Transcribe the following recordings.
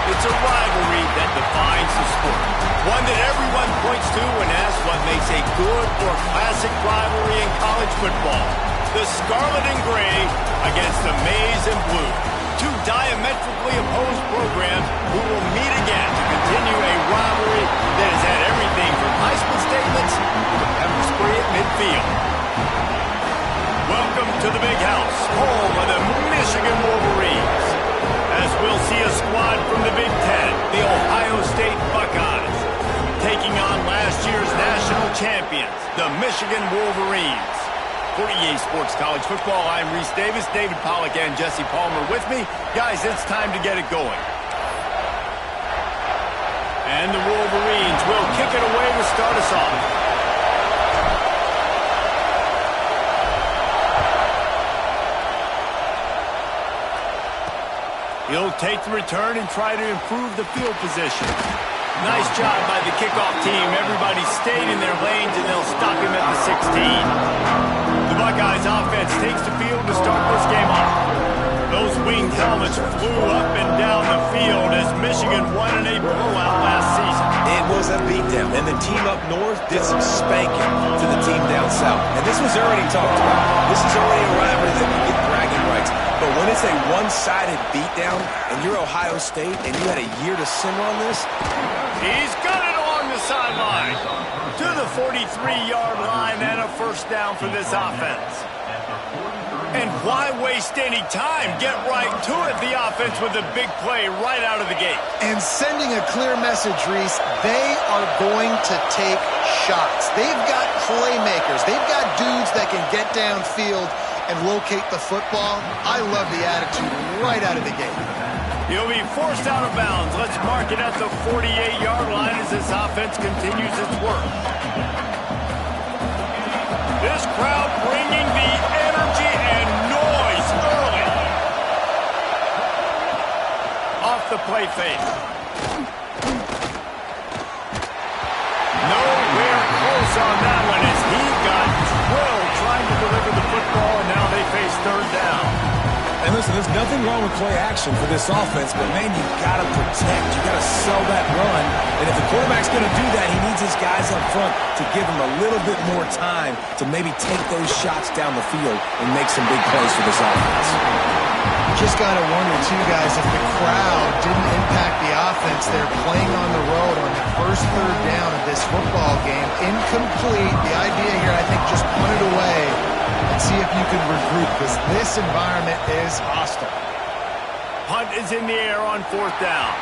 It's a rivalry that defines the sport. One that everyone points to and asks what makes a good or classic rivalry in college football. The Scarlet and Gray against the Maize and Blue. Two diametrically opposed programs who will meet again to continue a rivalry that has had everything from Heisman statements to the pepper spray at midfield. Welcome to the Big House, home of the Michigan Wolverines. As we'll see a squad from the Big Ten, the Ohio State Buckeyes, taking on last year's national champions, the Michigan Wolverines. For EA Sports College Football, I'm Reese Davis, David Pollack, and Jesse Palmer with me. Guys, it's time to get it going. And the Wolverines will kick it away to start us off. He'll take the return and try to improve the field position. Nice job by the kickoff team. Everybody stayed in their lanes, and they'll stop him at the 16. The Buckeyes offense takes the field to start this game off. Those winged helmets flew up and down the field as Michigan won in a blowout last season. It was a beatdown, and the team up north did some spanking to the team down south. And this was already talked about. This is already a rivalry that can get bragging rights. But when it's a one-sided beatdown and you're Ohio State and you had a year to simmer on this. He's got it along the sideline to the 43-yard line and a first down for this offense. And why waste any time? Get right to it, the offense, with a big play right out of the gate. And sending a clear message, Reese, they are going to take shots. They've got playmakers. They've got dudes that can get downfield and locate the football. I love the attitude right out of the gate. He'll be forced out of bounds. Let's mark it at the 48-yard line as this offense continues its work. This crowd bringing the energy and noise early. Off the play fake. Nowhere close on that one as he got drilled trying to deliver the football, and now they face third down. And listen, there's nothing wrong with play action for this offense, but, man, you've got to protect. You've got to sell that run. And if the quarterback's going to do that, he needs his guys up front to give him a little bit more time to maybe take those shots down the field and make some big plays for this offense. Just got to wonder, too, guys, if the crowd didn't impact the offense. They're playing on the road on the first third down of this football game. Incomplete. The idea here, I think, just punt it away and see if you can regroup, because this environment is hostile. Punt is in the air on fourth down.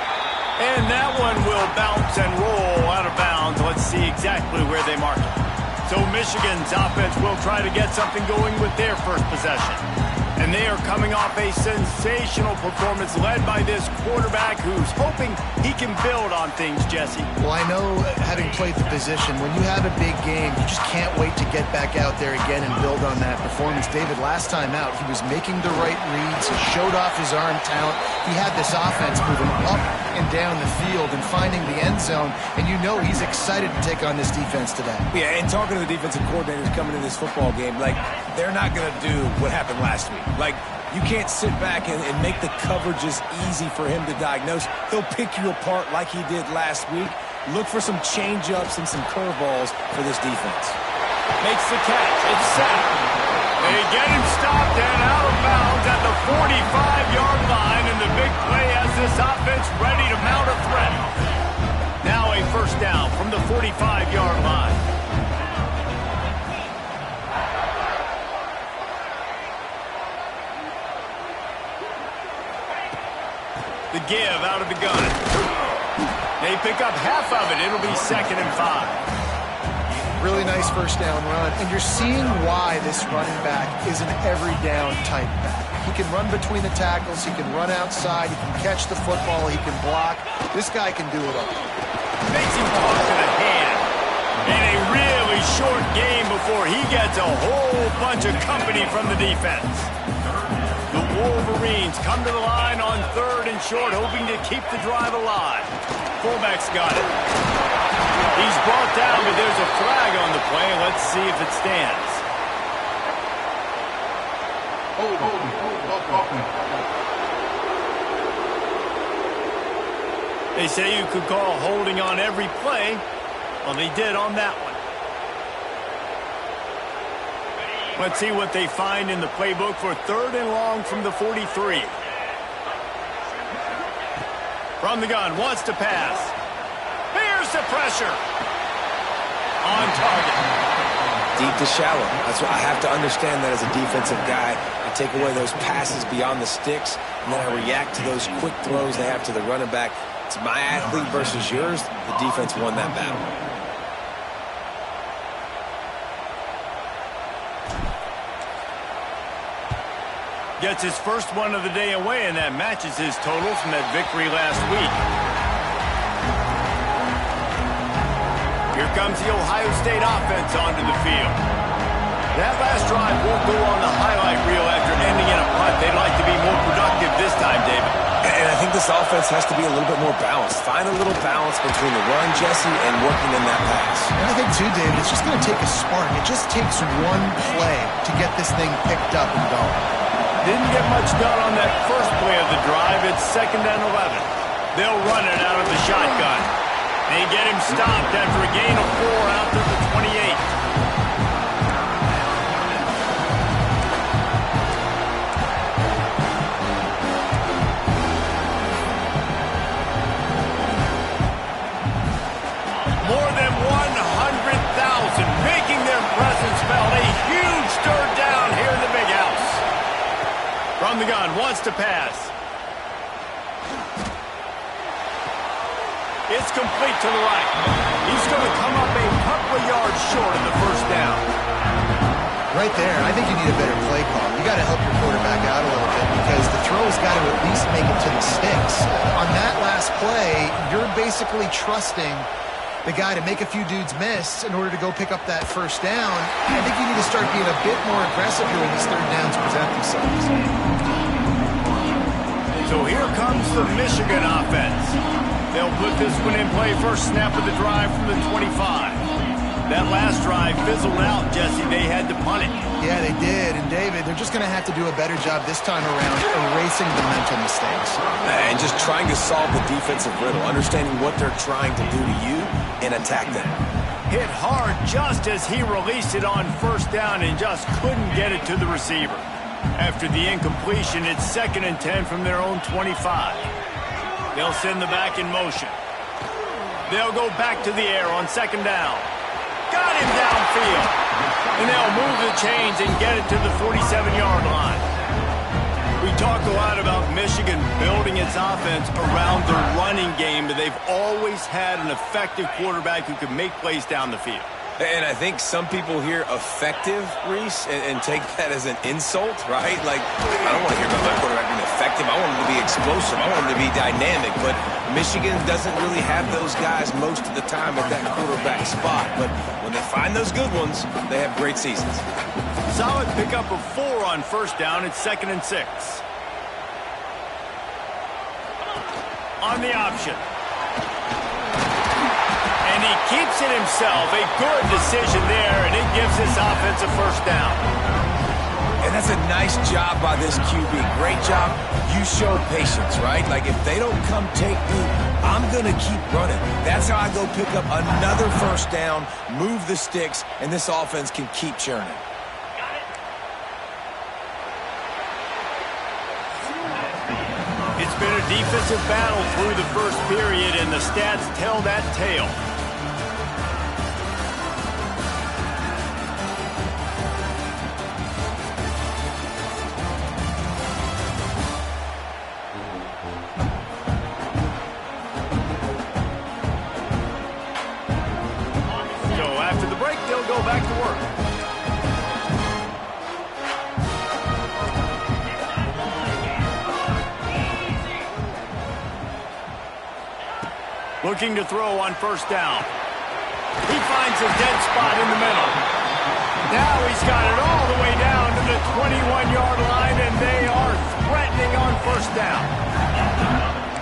And that one will bounce and roll out of bounds. Let's see exactly where they mark it. So Michigan's offense will try to get something going with their first possession. And they are coming off a sensational performance led by this quarterback who's hoping he can build on things, Jesse. Well, I know, having played the position, when you have a big game, you just can't wait to get back out there again and build on that performance. David, last time out, he was making the right reads. He showed off his arm talent. He had this offense moving up and down the field and finding the end zone, and you know he's excited to take on this defense today. Yeah, and talking to the defensive coordinators coming in this football game, like, they're not going to do what happened last week. Like, you can't sit back and make the coverages easy for him to diagnose. He'll pick you apart like he did last week. Look for some change-ups and some curveballs for this defense. Makes the catch. It's sacked. They get him stopped and out of bounds at the 45-yard line, and the big play has this offense ready to mount a threat. Now a first down from the 45-yard line. The give out of the gun. They pick up half of it. It'll be 2nd and 5. Really nice first down run, and you're seeing why this running back is an every down type back. He can run between the tackles, he can run outside, he can catch the football, he can block. This guy can do it all. Makes him toss to the hand. And a really short game before he gets a whole bunch of company from the defense. The Wolverines come to the line on 3rd and short, hoping to keep the drive alive. Fullback's got it. He's brought down, but there's a flag on the play. Let's see if it stands. They say you could call holding on every play. Well, they did on that one. Let's see what they find in the playbook for 3rd and long from the 43. From the gun, wants to pass. Here's the pressure. On target. Deep to shallow. That's what I have to understand that as a defensive guy. I take away those passes beyond the sticks, and then I react to those quick throws they have to the running back. It's my athlete versus yours. The defense won that battle. Gets his first one of the day away, and that matches his total from that victory last week. Here comes the Ohio State offense onto the field. That last drive won't go on the highlight reel after ending in a punt. They'd like to be more productive this time, David. And I think this offense has to be a little bit more balanced. Find a little balance between the run, Jesse, and working in that pass. And I think, too, David, it's just going to take a spark. It just takes one play to get this thing picked up and going. Didn't get much done on that first play of the drive. It's 2nd and 11. They'll run it out of the shotgun. They get him stopped after a gain of 4 out to the 28. More than 100,000 making their presence felt. A huge third down here in the big house. From the gun, wants to pass. It's complete to the right. He's going to come up a couple of yards short of the first down. Right there, I think you need a better play call. You got to help your quarterback out a little bit because the throw's got to at least make it to the sticks. On that last play, you're basically trusting the guy to make a few dudes miss in order to go pick up that first down. I think you need to start being a bit more aggressive here when these third downs present themselves. So here comes the Michigan offense. They'll put this one in play first snap of the drive from the 25. That last drive fizzled out, Jesse. They had to punt it. Yeah, they did. And, David, they're just going to have to do a better job this time around erasing the mental mistakes. And just trying to solve the defensive riddle, understanding what they're trying to do to you and attack them. Hit hard just as he released it on first down and just couldn't get it to the receiver. After the incompletion, it's 2nd and 10 from their own 25. They'll send the back in motion. They'll go back to the air on 2nd down. Got him downfield. And they'll move the chains and get it to the 47-yard line. We talk a lot about Michigan building its offense around the running game, but they've always had an effective quarterback who can make plays down the field. And I think some people hear effective, Reese, and take that as an insult, right? Like, I don't want to hear about my quarterback being effective. I want him to be explosive. I want him to be dynamic. But Michigan doesn't really have those guys most of the time at that quarterback spot. But when they find those good ones, they have great seasons. Solid pickup of 4 on first down. It's 2nd and 6. On the option. And he keeps it himself. A good decision there, and it gives this offense a first down. And that's a nice job by this QB. Great job. You showed patience, right? Like, if they don't come take me, I'm going to keep running. That's how I go pick up another first down, move the sticks, and this offense can keep churning. It's been a defensive battle through the first period, and the stats tell that tale. So after the break, they'll go back to work. Looking to throw on first down. He finds a dead spot in the middle. Now he's got it all the way down to the 21-yard line, and they are threatening on first down.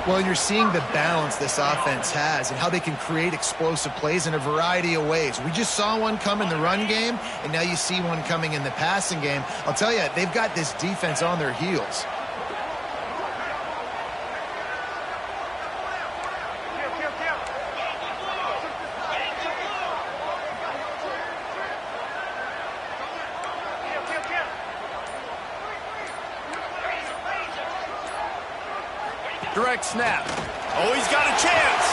Well, you're seeing the balance this offense has and how they can create explosive plays in a variety of ways. We just saw one come in the run game, and now you see one coming in the passing game. I'll tell you, they've got this defense on their heels. Direct snap. Oh, he's got a chance.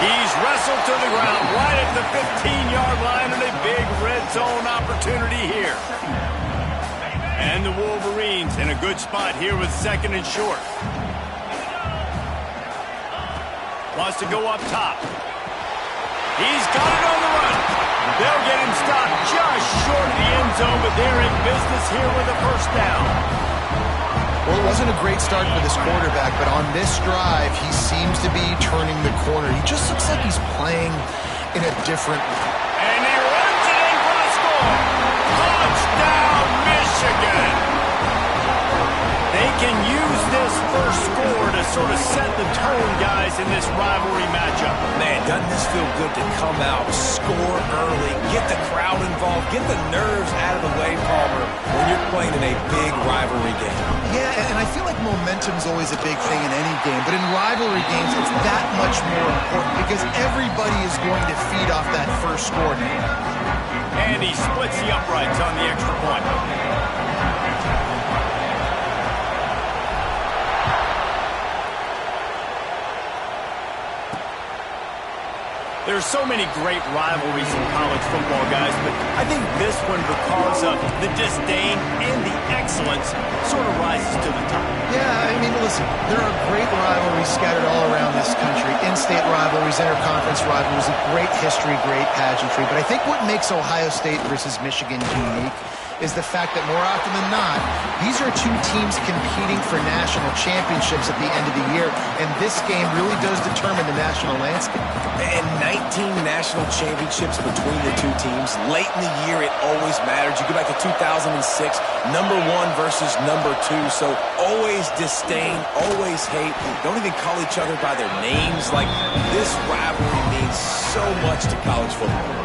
He's wrestled to the ground right at the 15-yard line, and a big red zone opportunity here. And the Wolverines in a good spot here with 2nd and short. Wants to go up top. He's got it on the run. They'll get him stopped just short of the end zone, but they're in business here with a first down. Well, it wasn't a great start for this quarterback, but on this drive, he seems to be turning the corner. He just looks like he's playing in a different way. And he runs it in for the score. Touchdown, Michigan. They can use this first score to sort of set the tone, guys, in this rivalry matchup. Man, doesn't this feel good to come out, score early, get the crowd involved, get the nerves out of the way, Palmer, when you're playing in a big rivalry game. Yeah, and I feel like momentum's always a big thing in any game, but in rivalry games, it's that much more important because everybody is going to feed off that first score. And he splits the uprights on the extra point. There's so many great rivalries in college football, guys, but I think this one, because of the disdain and the excellence, sort of rises to the top. Yeah, I mean, listen, there are great rivalries scattered all around this country. In-state rivalries, interconference rivalries, great history, great pageantry. But I think what makes Ohio State versus Michigan unique is the fact that more often than not, these are two teams competing for national championships at the end of the year, and this game really does determine the national landscape. And 19 national championships between the two teams. Late in the year, it always matters. You go back to 2006, number 1 versus number 2, so always disdain, always hate. Don't even call each other by their names. Like, this rivalry means so much to college football.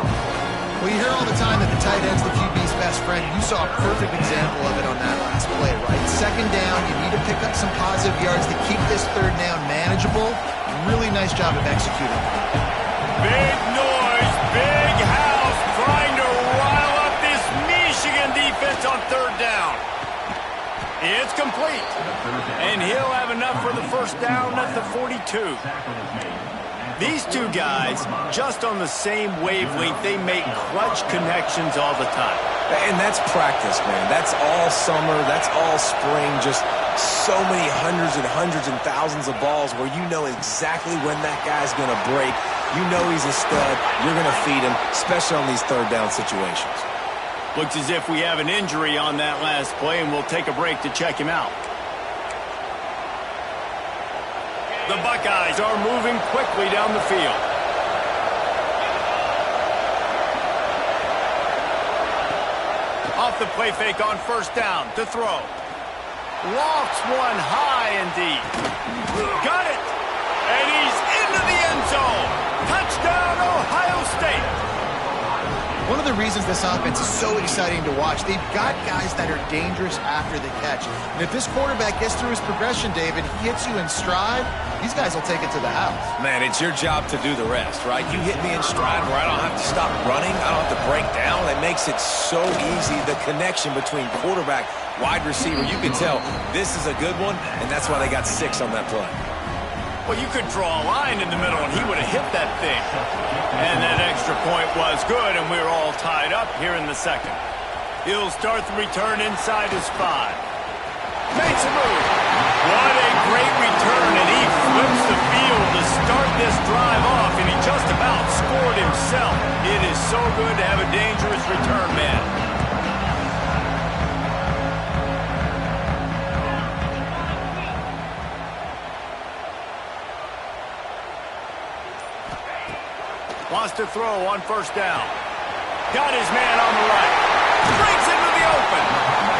Well, you hear all the time that the tight end's the QB's best friend. You saw a perfect example of it on that last play, right? 2nd down, you need to pick up some positive yards to keep this 3rd down manageable. Really nice job of executing. Big noise, big house, trying to rile up this Michigan defense on 3rd down. It's complete. And he'll have enough for the first down at the 42. These two guys, just on the same wavelength, they make clutch connections all the time. And that's practice, man. That's all summer. That's all spring. Just so many hundreds and thousands of balls where you know exactly when that guy's going to break. You know he's a stud. You're going to feed him, especially on these third down situations. Looks as if we have an injury on that last play, and we'll take a break to check him out. The Buckeyes are moving quickly down the field. Off the play fake on first down to throw. Lofts one high and deep. Got it! And he's into the end zone. Touchdown, Ohio State. One of the reasons this offense is so exciting to watch, they've got guys that are dangerous after the catch. And if this quarterback gets through his progression, David, he hits you in stride, these guys will take it to the house. Man, it's your job to do the rest, right? You hit me in stride where I don't have to stop running. I don't have to break down. It makes it so easy. The connection between quarterback, wide receiver, you can tell this is a good one, and that's why they got 6 on that play. Well, you could draw a line in the middle, and he would have hit that thing. And that extra point was good, and we're all tied up here in the second. He'll start the return inside his 5. Makes a move. What a great return, and he flips the field to start this drive off, and he just about scored himself. It is so good to have a dangerous return man. Wants to throw on first down. Got his man on the right. Breaks into the open.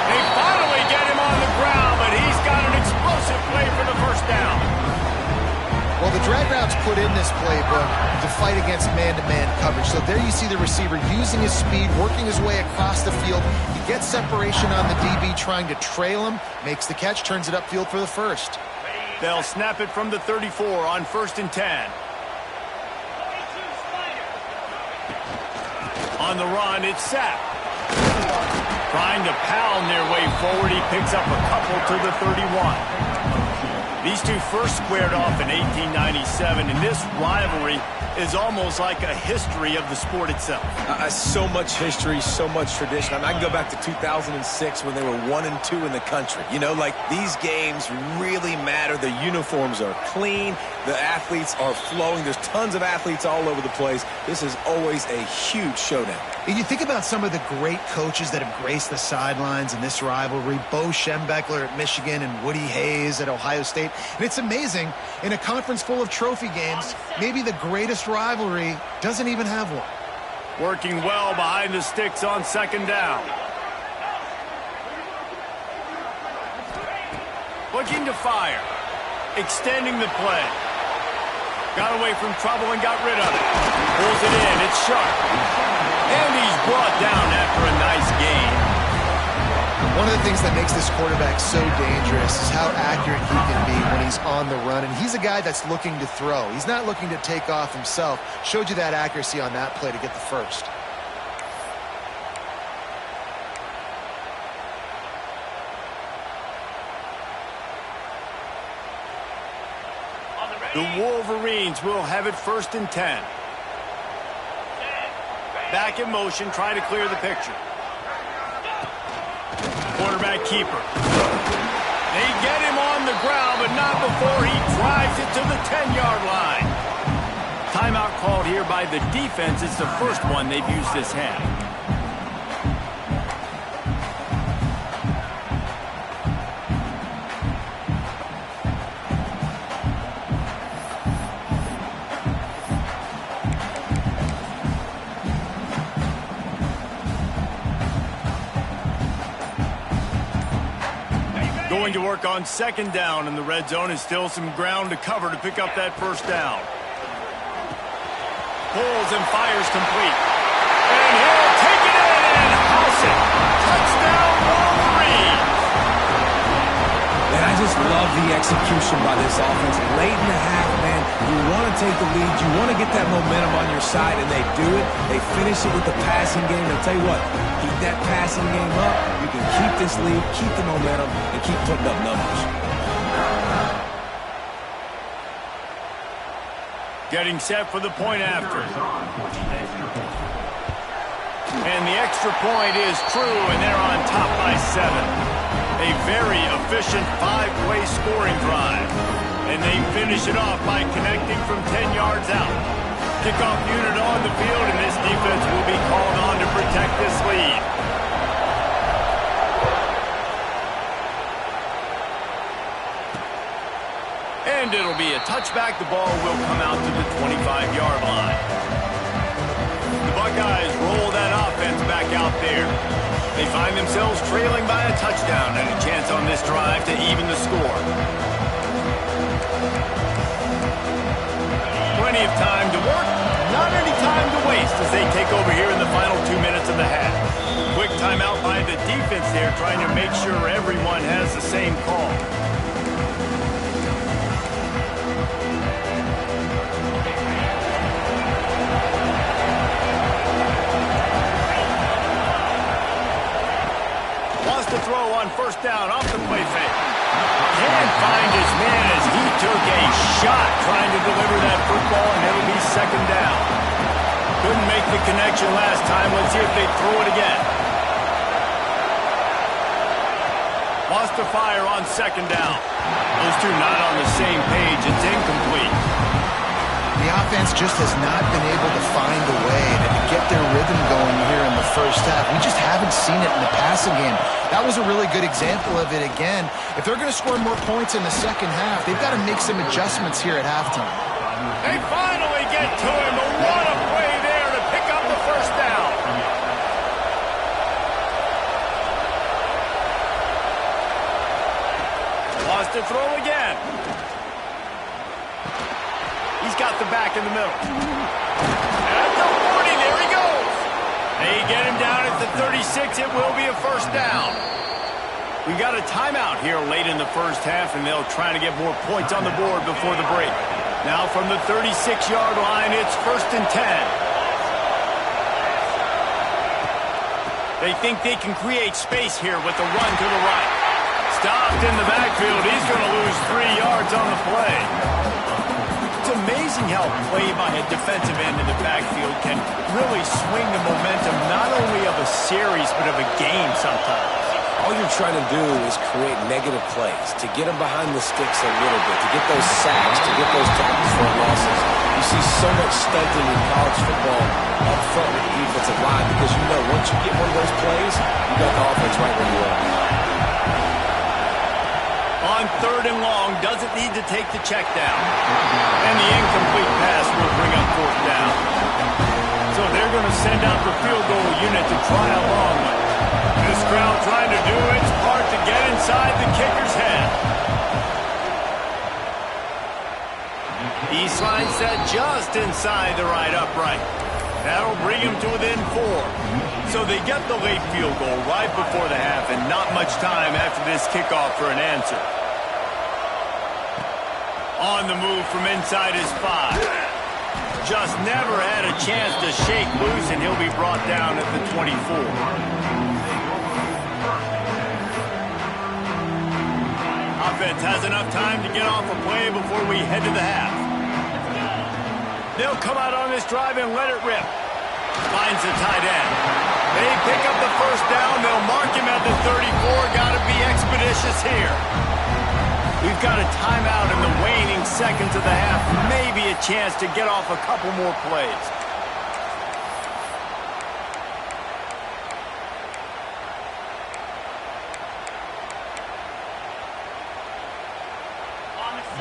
They finally get him on the ground, but he's got an explosive play for the first down. Well, the drag routes put in this playbook to fight against man-to-man coverage. So there you see the receiver using his speed, working his way across the field. He gets separation on the DB, trying to trail him, makes the catch, turns it upfield for the first. They'll snap it from the 34 on 1st and 10. On the run, it's Sapp. Trying to pound their way forward, he picks up a couple to the 31. These two first squared off in 1897, and this rivalry is almost like a history of the sport itself. So much history, so much tradition. I mean, I can go back to 2006 when they were 1-2 in the country. You know, like, these games really matter. The uniforms are clean. The athletes are flowing. There's tons of athletes all over the place. This is always a huge showdown. And you think about some of the great coaches that have graced the sidelines in this rivalry. Bo Schembechler at Michigan and Woody Hayes at Ohio State. And it's amazing, in a conference full of trophy games, maybe the greatest rivalry doesn't even have one. Working well behind the sticks on second down. Looking to fire. Extending the play. Got away from trouble and got rid of it. Pulls it in. It's sharp. And he's brought down after a nice gain. One of the things that makes this quarterback so dangerous is how accurate he can be when he's on the run. And he's a guy that's looking to throw. He's not looking to take off himself. Showed you that accuracy on that play to get the first. The Wolverines will have it 1st and 10. Back in motion, trying to clear the picture. Quarterback keeper. They get him on the ground, but not before he drives it to the 10-yard line. Timeout called here by the defense. It's the first one they've used this half. Going to work on second down, and the red zone is still some ground to cover to pick up that first down. Pulls and fires complete. And he'll take it in and house it. Touchdown, Wolverines! Man, I just love the execution by this offense. Late in the half, man, you want to take the lead. You want to get that momentum on your side, and they do it. They finish it with the passing game. I'll tell you what, keep that passing game up. You can keep this lead, keep the momentum, and keep putting up numbers. Getting set for the point after. And the extra point is true, and they're on top by 7. A very efficient 5-play scoring drive. And they finish it off by connecting from 10 yards out. Kickoff unit on the field, and this defense will be called on to protect this lead. And it'll be a touchback. The ball will come out to the 25-yard line. The Buckeyes roll that offense back out there. They find themselves trailing by a touchdown and a chance on this drive to even the score. Plenty of time to work, not any time to waste as they take over here in the final 2 minutes of the half. Quick timeout by the defense there, trying to make sure everyone has the same call. Wants to throw on first down off the play fake. Can't find his man as he took a shot trying to deliver that football, and it'll be second down. Couldn't make the connection last time. Let's see if they throw it again. Wants to fire on second down. Those two not on the same page. It's incomplete. The offense just has not been able to find a way to get their rhythm going here in the first half. We just haven't seen it in the passing game. That was a really good example of it again. If they're going to score more points in the second half, they've got to make some adjustments here at halftime. They finally get to him, but what a play there to pick up the first down. Wants to throw again. He's got the back in the middle. At the 40, there he goes. They get him down at the 36. It will be a first down. We've got a timeout here late in the first half, and they'll try to get more points on the board before the break. Now from the 36-yard line, it's 1st and 10. They think they can create space here with the run to the right. Stopped in the backfield. He's going to lose 3 yards on the play. It's amazing how play by a defensive end in the backfield can really swing the momentum not only of a series but of a game sometimes. All you're trying to do is create negative plays, to get them behind the sticks a little bit, to get those sacks, to get those tackles for losses. You see so much stunting in college football up front with the defensive line because you know once you get one of those plays, you got the offense right where you are. On 3rd and long, doesn't need to take the check down. And the incomplete pass will bring up 4th down. So they're going to send out the field goal unit to try a long one. This crowd trying to do its part to get inside the kicker's head. East line set just inside the right upright. That'll bring him to within 4. So they get the late field goal right before the half and not much time after this kickoff for an answer. On the move from inside his 5. Just never had a chance to shake loose, and he'll be brought down at the 24. Offense has enough time to get off a play before we head to the half. They'll come out on this drive and let it rip. Finds the tight end. They pick up the first down. They'll mark him at the 34. Got to be expeditious here. We've got a timeout in the waning seconds of the half. Maybe a chance to get off a couple more plays.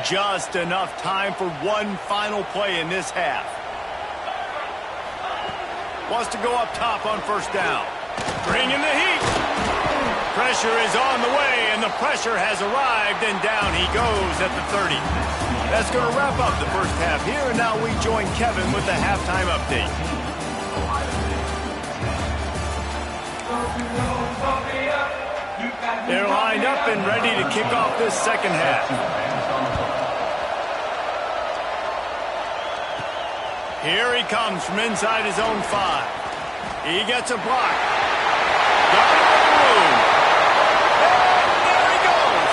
Just enough time for one final play in this half. Wants to go up top on first down. Bring in the heat. Pressure is on the way, and the pressure has arrived, and down he goes at the 30. That's going to wrap up the first half here, and now we join Kevin with the halftime update. They're lined up and ready to kick off this second half. Here he comes from inside his own 5. He gets a block. Got it on the room. And there he goes.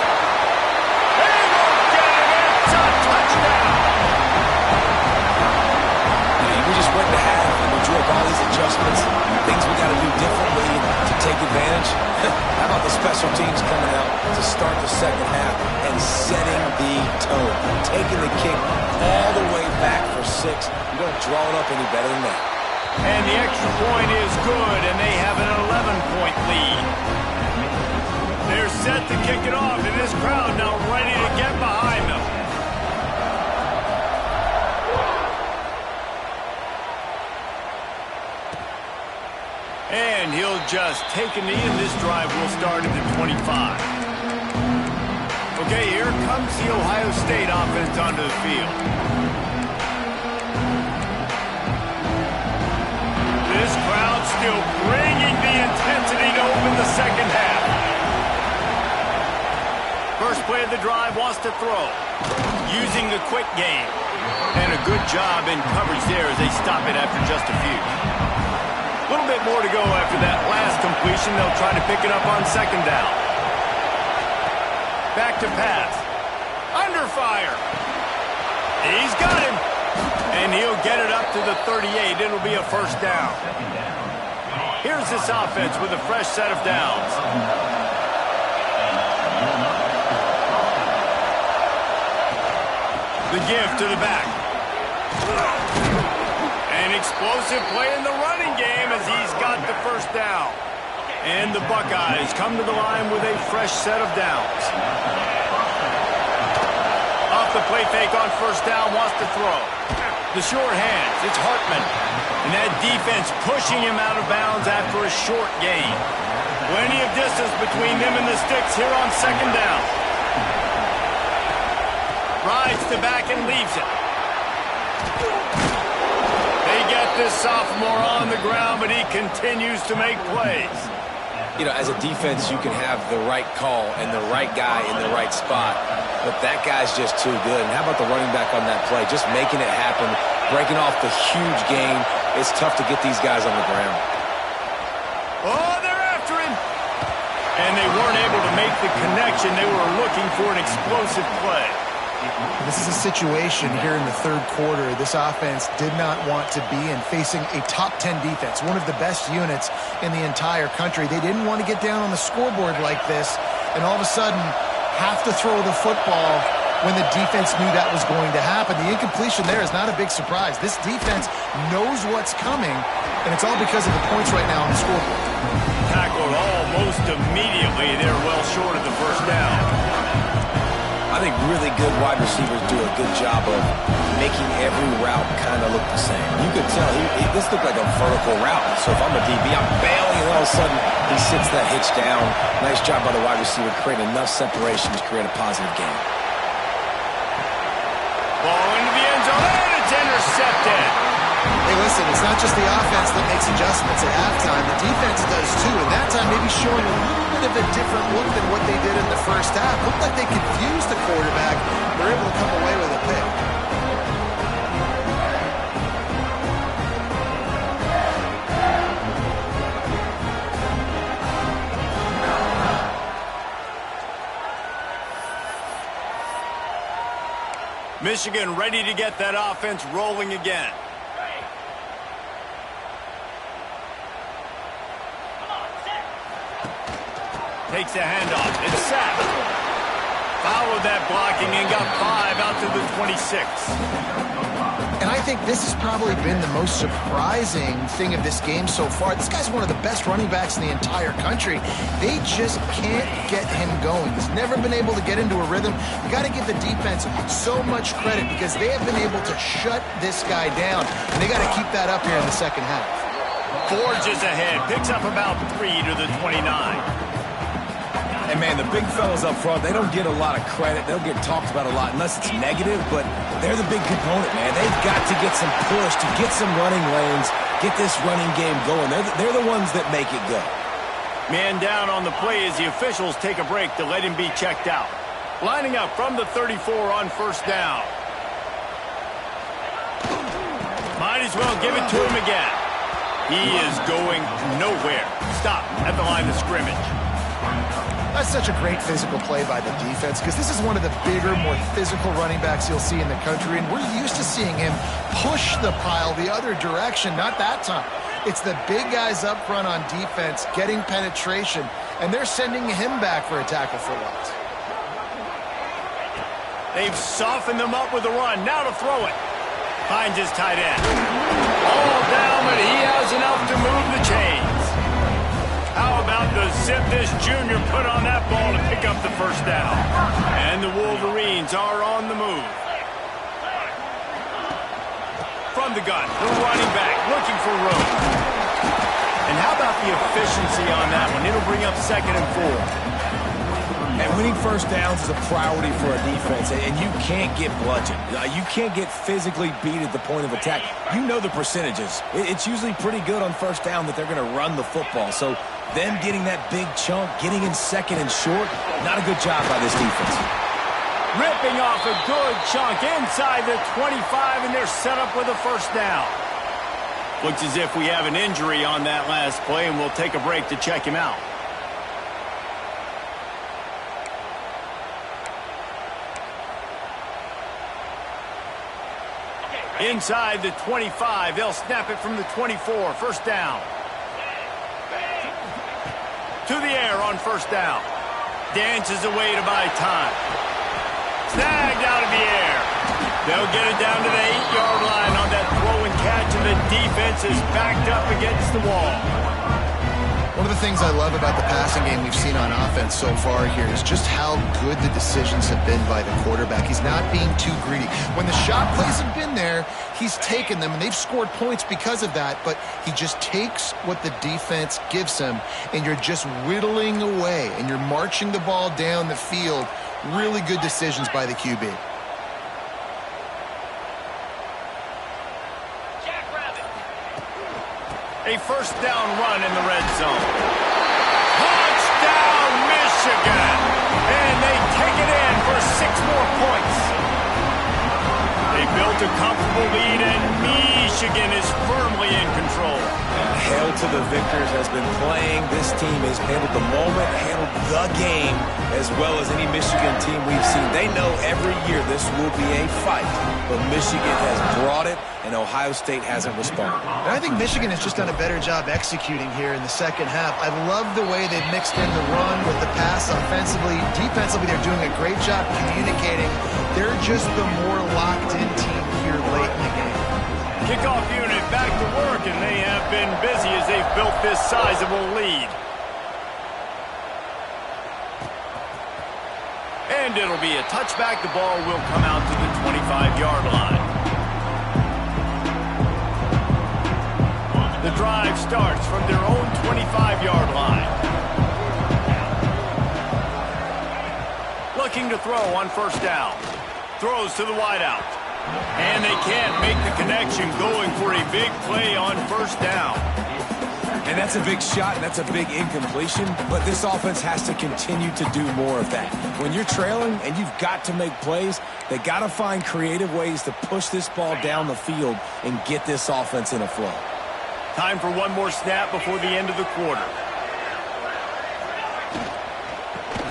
They won't get him. It's a touchdown. to do differently to take advantage? How about the special teams coming out to start the second half and setting the tone, taking the kick all the way back for 6. You don't draw it up any better than that. And the extra point is good, and they have an 11-point lead. They're set to kick it off, and this crowd now ready to get behind them. And he'll just take a knee, and this drive will start at the 25. Okay, here comes the Ohio State offense onto the field. This crowd still bringing the intensity to open the second half. First play of the drive wants to throw. Using the quick game. And a good job in coverage there as they stop it after just a few. A little bit more to go after that last completion. They'll try to pick it up on second down. Back to pass. Under fire. He's got him. And he'll get it up to the 38. It'll be a first down. Here's this offense with a fresh set of downs. The give to the back. An explosive play in the running game as he's got the first down. And the Buckeyes come to the line with a fresh set of downs. Off the play fake on first down, wants to throw. The short hands, it's Hartman. And that defense pushing him out of bounds after a short gain. Plenty of distance between them and the sticks here on second down. Rides the back and leaves it. They get this sophomore on the ground, but he continues to make plays. You know, as a defense, you can have the right call and the right guy in the right spot, but that guy's just too good. And how about the running back on that play? Just making it happen, breaking off the huge gain. It's tough to get these guys on the ground. Oh, they're after him. And they weren't able to make the connection. They were looking for an explosive play. This is a situation here in the third quarter this offense did not want to be in, facing a top 10 defense, one of the best units in the entire country. They didn't want to get down on the scoreboard like this and all of a sudden have to throw the football when the defense knew that was going to happen. The incompletion there is not a big surprise. This defense knows what's coming, and it's all because of the points right now on the scoreboard. Tackled almost immediately. They're well short of the first down. I think really good wide receivers do a good job of making every route kind of look the same. You could tell this looked like a vertical route. So if I'm a DB, I'm bailing, and all of a sudden he sits that hitch down. Nice job by the wide receiver creating enough separation to create a positive game. Ball into the end zone, and it's intercepted. Hey, listen, it's not just the offense that makes adjustments at halftime. The defense does too, and that time maybe showing a little bit of a different look than what they did in the first half. Looked like they confused the quarterback. They're able to come away with a pick. Michigan ready to get that offense rolling again. Takes a handoff. It's sacked. Followed that blocking and got 5 out to the 26. And I think this has probably been the most surprising thing of this game so far. This guy's one of the best running backs in the entire country. They just can't get him going. He's never been able to get into a rhythm. You got to give the defense so much credit because they have been able to shut this guy down. And they got to keep that up here in the second half. Forges ahead. Picks up about 3 to the 29. And, man, the big fellas up front, they don't get a lot of credit. They'll get talked about a lot unless it's negative, but they're the big component, man. They've got to get some push, to get some running lanes, get this running game going. They're the ones that make it go. Man down on the play as the officials take a break to let him be checked out. Lining up from the 34 on first down. Might as well give it to him again. He is going nowhere. Stop at the line of scrimmage. That's such a great physical play by the defense because this is one of the bigger, more physical running backs you'll see in the country, and we're used to seeing him push the pile the other direction. Not that time. It's the big guys up front on defense getting penetration, and they're sending him back for a tackle for loss. They've softened them up with a run. Now to throw it. Finds his tight end. All down, but he has enough to move the chains. How about the zip this junior put on that ball to pick up the first down? And the Wolverines are on the move. From the gun, the running back looking for room. And how about the efficiency on that one? It'll bring up 2nd and 4. And winning first downs is a priority for a defense, and you can't get bludgeoned. You can't get physically beat at the point of attack. You know the percentages. It's usually pretty good on first down that they're going to run the football. So them getting that big chunk, getting in 2nd and short, not a good job by this defense. Ripping off a good chunk inside the 25, and they're set up with a first down. Looks as if we have an injury on that last play, and we'll take a break to check him out. Inside the 25, they'll snap it from the 24, first down. To the air on first down. Dances away to buy time. Snagged out of the air. They'll get it down to the 8-yard line on that throw and catch, and the defense is backed up against the wall. One of the things I love about the passing game we've seen on offense so far here is just how good the decisions have been by the quarterback. He's not being too greedy. When the shot plays have been there, he's taken them, and they've scored points because of that, but he just takes what the defense gives him, and you're just whittling away, and you're marching the ball down the field. Really good decisions by the QB. A first down run in the red zone. Touchdown, Michigan! And they take it in for 6 more points. They built a comfortable lead, and Michigan is firmly in control. Hail to the victors has been playing. This team has handled the moment, handled the game, as well as any Michigan team we've seen. They know every year this will be a fight, but Michigan has brought it, and Ohio State hasn't responded. And I think Michigan has just done a better job executing here in the second half. I love the way they've mixed in the run with the pass offensively. Defensively, they're doing a great job communicating. They're just the more locked-in team here late in the game. Kickoff unit back to work, and they have been busy as they've built this sizable lead. And it'll be a touchback. The ball will come out to the 25-yard line. The drive starts from their own 25-yard line. Looking to throw on first down. Throws to the wideout. And they can't make the connection, going for a big play on first down. And that's a big shot, and that's a big incompletion, but this offense has to continue to do more of that. When you're trailing and you've got to make plays, they got to find creative ways to push this ball down the field and get this offense in a flow. Time for one more snap before the end of the quarter.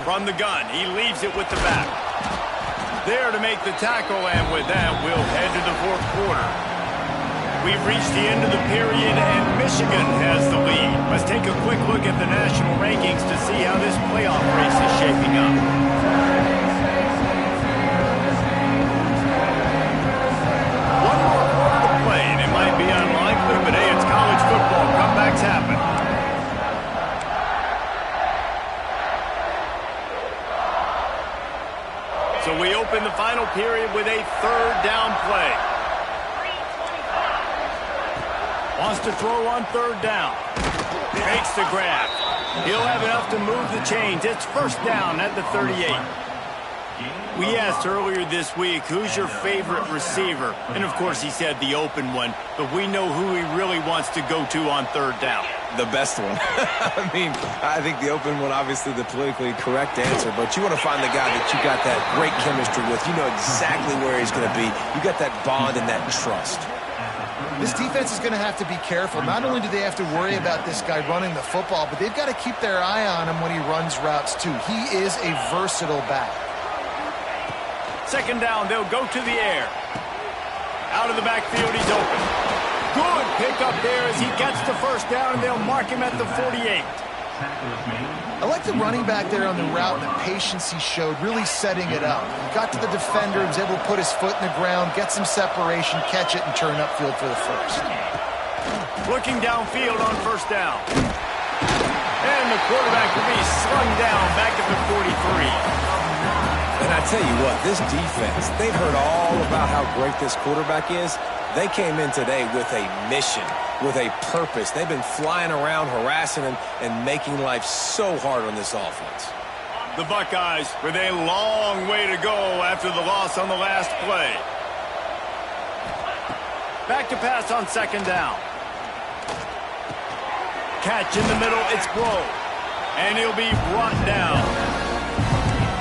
From the gun, he leaves it with the back. There to make the tackle, and with that, we'll head to the fourth quarter. We've reached the end of the period, and Michigan has the lead. Let's take a quick look at the national rankings to see how this playoff race is shaping up. One more quarter to play, and it might be unlikely, but hey, it's college football. Comebacks happen. So we open the final period with a third down play. Wants to throw on third down. Makes the grab. He'll have enough to move the chains. It's first down at the 38. We asked earlier this week, who's your favorite receiver? And, of course, he said the open one. But we know who he really wants to go to on third down. The best one. I mean, I think the open one, obviously the politically correct answer, but you want to find the guy that you got that great chemistry with. You know exactly where he's going to be. You got that bond and that trust. This defense is going to have to be careful. Not only do they have to worry about this guy running the football, but they've got to keep their eye on him when he runs routes, too. He is a versatile back. Second down, they'll go to the air. Out of the backfield, he's open. Good pickup there as he gets the first down, and they'll mark him at the 48. I like the running back there on the route and the patience he showed, really setting it up. Got to the defender, was able to put his foot in the ground, get some separation, catch it, and turn upfield for the first. Looking downfield on first down. And the quarterback will be slung down back at the 43. And I tell you what, this defense, they've heard all about how great this quarterback is. They came in today with a mission, with a purpose. They've been flying around, harassing him, and making life so hard on this offense. The Buckeyes with a long way to go after the loss on the last play. Back to pass on second down. Catch in the middle, it's Blow. And he'll be brought down.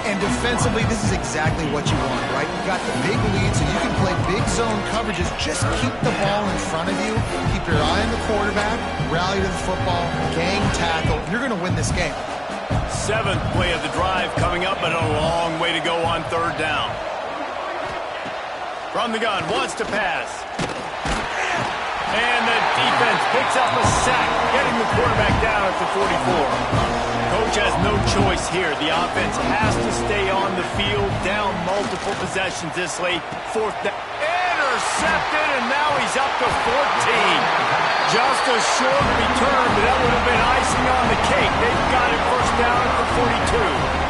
And defensively, this is exactly what you want, right? You got the big lead, so you can play big zone coverages. Just keep the ball in front of you. Keep your eye on the quarterback, rally to the football, gang tackle. You're going to win this game. Seventh play of the drive coming up, but a long way to go on third down. From the gun, wants to pass. And the defense picks up a sack, getting the quarterback down at the 44. Coach has no choice here. The offense has to stay on the field, down multiple possessions this late. Fourth down. Intercepted, and now he's up to 14. Just a short return, but that would have been icing on the cake. They've got it first down at the 42.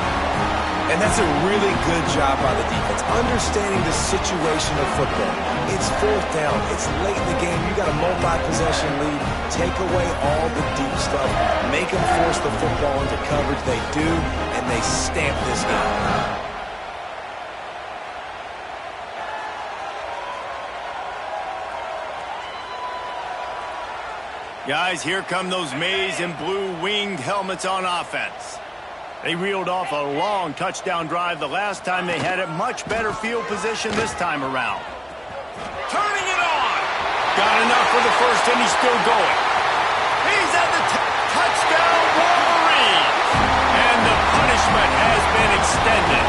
And that's a really good job by the defense, understanding the situation of football. It's fourth down. It's late in the game. You got a multi-possession lead. Take away all the deep stuff. Make them force the football into coverage. They do, and they stamp this game. Guys, here come those maize and blue winged helmets on offense. They reeled off a long touchdown drive the last time they had it. Much better field position this time around. Turning it on. Got enough for the first, and he's still going. He's at the touchdown, Wolverine. And the punishment has been extended.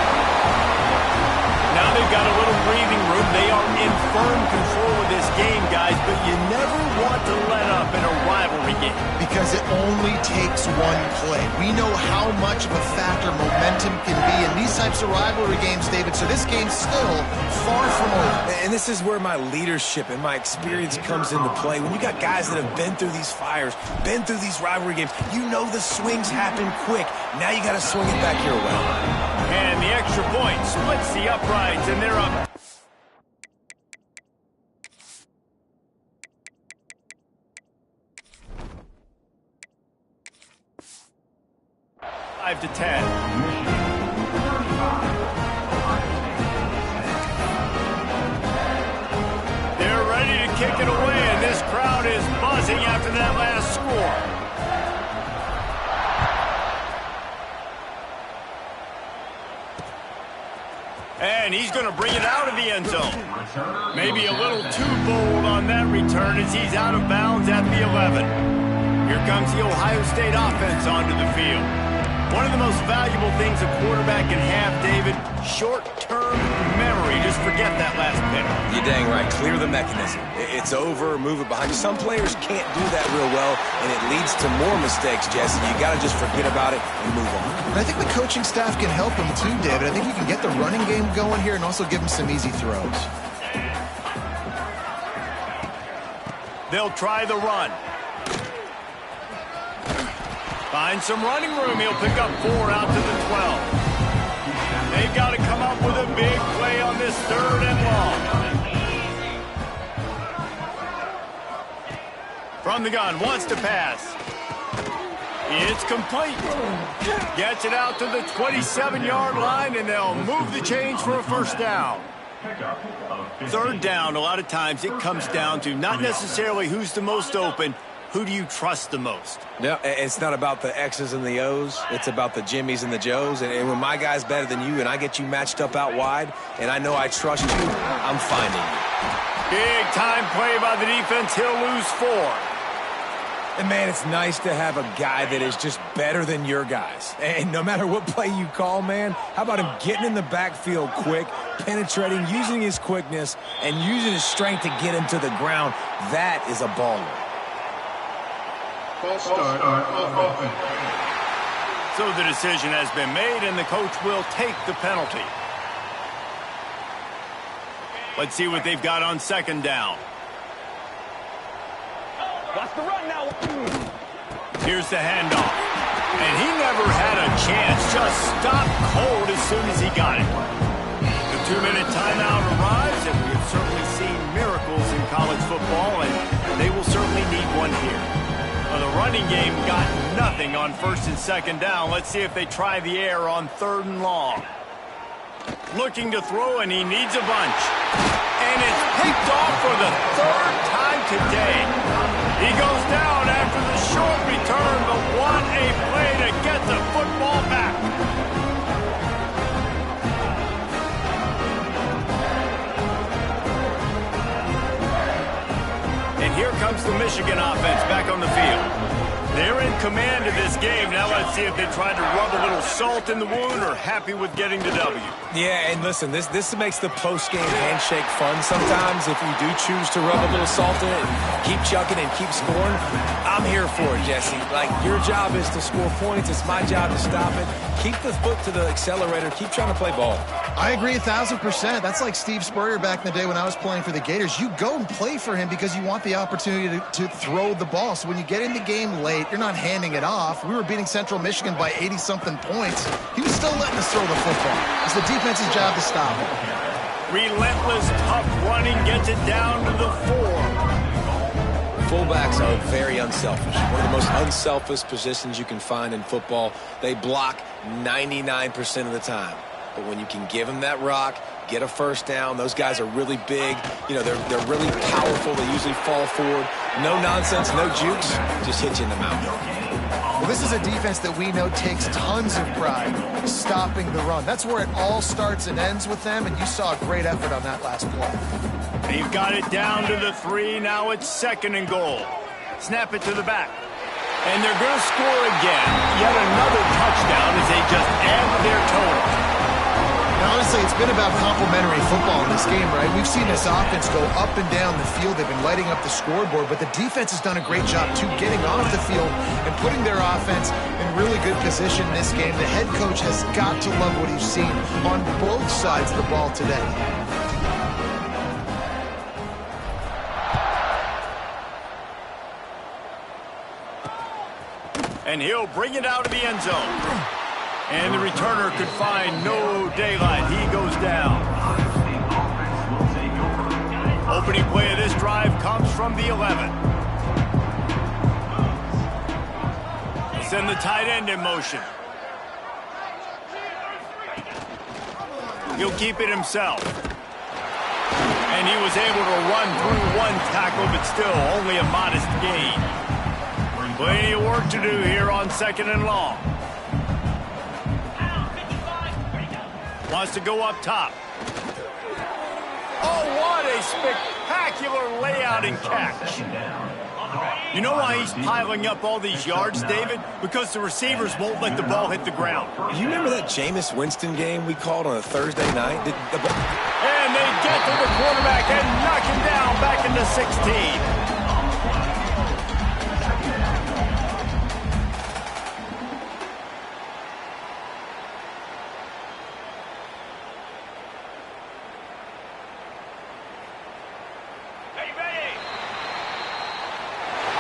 Now they've got a little breathing room. They are in firm control of this game, guys, but you never want to let up in a rivalry game. Because it only takes one play. We know how much of a factor momentum can be in these types of rivalry games, David, so this game's still far from over. And this is where my leadership and my experience comes into play. When you got guys that have been through these fires, been through these rivalry games, you know the swings happen quick. Now you got to swing it back your way. And the extra point splits the uprights, and they're up. To 10. They're ready to kick it away, and this crowd is buzzing after that last score. And he's going to bring it out of the end zone. Maybe a little too bold on that return as he's out of bounds at the 11. Here comes the Ohio State offense onto the field. One of the most valuable things a quarterback can have, David, short-term memory. Just forget that last pick. You're dang right. Clear the mechanism. It's over, move it behind you. Some players can't do that real well, and it leads to more mistakes, Jesse. You got to just forget about it and move on. And I think the coaching staff can help him too, David. I think you can get the running game going here and also give him some easy throws. They'll try the run. Find some running room. He'll pick up 4 out to the 12. They've got to come up with a big play on this third and long. From the gun, wants to pass. It's complete. Gets it out to the 27-yard line, and they'll move the chains for a first down. Third down, a lot of times it comes down to not necessarily who's the most open, who do you trust the most? No, it's not about the X's and the O's. It's about the Jimmies and the Joes. And when my guy's better than you and I get you matched up out wide and I know I trust you, I'm finding you. Big time play by the defense. He'll lose 4. And, man, it's nice to have a guy that is just better than your guys. And no matter what play you call, man, how about him getting in the backfield quick, penetrating, using his quickness, and using his strength to get him to the ground. That is a baller. False start on offense. So the decision has been made, and the coach will take the penalty. Let's see what they've got on second down. Watch the run now. Here's the handoff. And he never had a chance. Just stopped cold as soon as he got it. The 2-minute timeout arrives, and we have certainly seen miracles in college football, and they will certainly need one here. Well, the running game got nothing on first and second down. Let's see if they try the air on third and long. Looking to throw, and he needs a bunch. And it's picked off for the third time today. He goes down after the short return, but what a play to get the football back. And here comes the Michigan offense back on the field. They're in command of this game. Now let's see if they try to rub a little salt in the wound or happy with getting the W. Yeah, and listen, this makes the post-game handshake fun sometimes if you do choose to rub a little salt in it and keep chucking and keep scoring. I'm here for it, Jesse. Like, your job is to score points. It's my job to stop it. Keep the foot to the accelerator. Keep trying to play ball. I agree 1,000%. That's like Steve Spurrier back in the day when I was playing for the Gators. You go and play for him because you want the opportunity to throw the ball. So when you get in the game late, you're not handing it off. We were beating Central Michigan by 80-something points. He was still letting us throw the football. It's the defense's job to stop it. Relentless, tough running gets it down to the 4. Fullbacks are very unselfish. One of the most unselfish positions you can find in football. They block 99% of the time. But when you can give them that rock, get a first down, those guys are really big. You know, they're really powerful. They usually fall forward. No nonsense, no jukes, just hit you in the mouth. Well, this is a defense that we know takes tons of pride stopping the run. That's where it all starts and ends with them, and you saw a great effort on that last play. They've got it down to the 3. Now it's second and goal. Snap it to the back. And they're going to score again. Yet another touchdown as they just add to their total. Now, honestly, it's been about complementary football in this game, right? We've seen this offense go up and down the field. They've been lighting up the scoreboard, but the defense has done a great job, too, getting off the field and putting their offense in really good position in this game. The head coach has got to love what he's seen on both sides of the ball today. And he'll bring it out of the end zone. And the returner could find no daylight. He goes down. Opening play of this drive comes from the 11. Send the tight end in motion. He'll keep it himself. And he was able to run through one tackle, but still only a modest gain. Plenty of work to do here on second and long. Wants to go up top. Oh, what a spectacular layout and catch. You know why he's piling up all these yards, David? Because the receivers won't let the ball hit the ground. You remember that Jameis Winston game we called on a Thursday night? And they get to the quarterback and knock him down back into 16.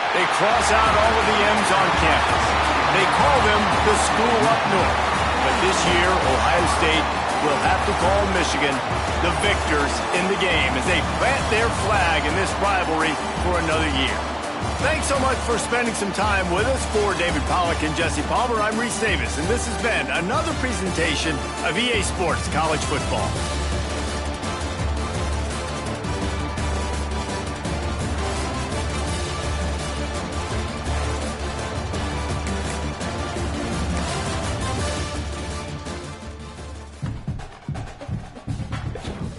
They cross out all of the M's on campus. They call them the school up north. But this year, Ohio State will have to call Michigan the victors in the game as they plant their flag in this rivalry for another year. Thanks so much for spending some time with us. For David Pollack and Jesse Palmer, I'm Reese Davis, and this has been another presentation of EA Sports College Football.